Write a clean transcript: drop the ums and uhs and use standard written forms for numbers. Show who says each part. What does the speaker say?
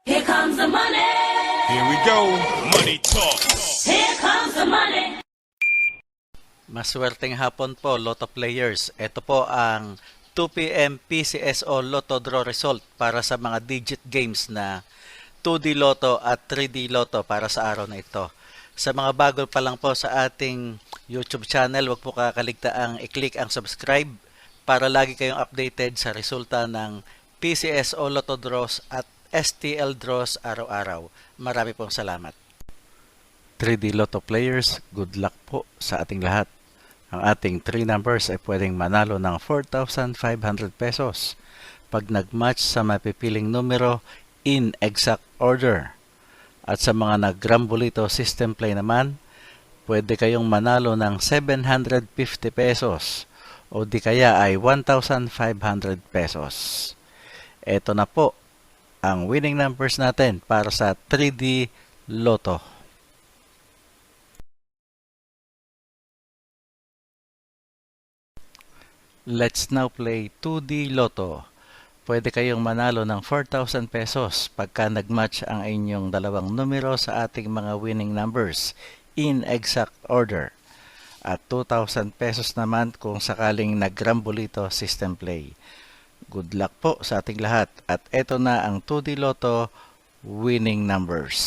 Speaker 1: Here comes the money.
Speaker 2: Here we go. Money talk.
Speaker 1: Here comes the money.
Speaker 3: Maswerteng hapon po, Lotto players. Ito po ang 2 p.m. PCSO Lotto Draw result para sa mga digit games na 2D Lotto at 3D Lotto para sa araw na ito. Sa mga bago pa lang po sa ating YouTube channel, huwag po kakaligtaang i-click ang subscribe para lagi kayong updated sa resulta ng PCSO Lotto Draws at STL Draws araw-araw. Marami pong salamat. 3D Lotto players, good luck po sa ating lahat. Ang ating 3 numbers ay pwedeng manalo ng 4,500 pesos pag nag-match sa mapipiling numero in exact order. At sa mga nag-Grambolito system play naman, pwede kayong manalo ng 750 pesos o di kaya ay 1,500 pesos. Ito na po ang winning numbers natin para sa 3D Lotto. Let's now play 2D Lotto. Pwede kayong manalo ng 4,000 pesos pagka nag-match ang inyong dalawang numero sa ating mga winning numbers in exact order. At 2,000 pesos naman kung sakaling nag-Grambolito system play. Good luck po sa ating lahat. At ito na ang 2D Lotto winning numbers.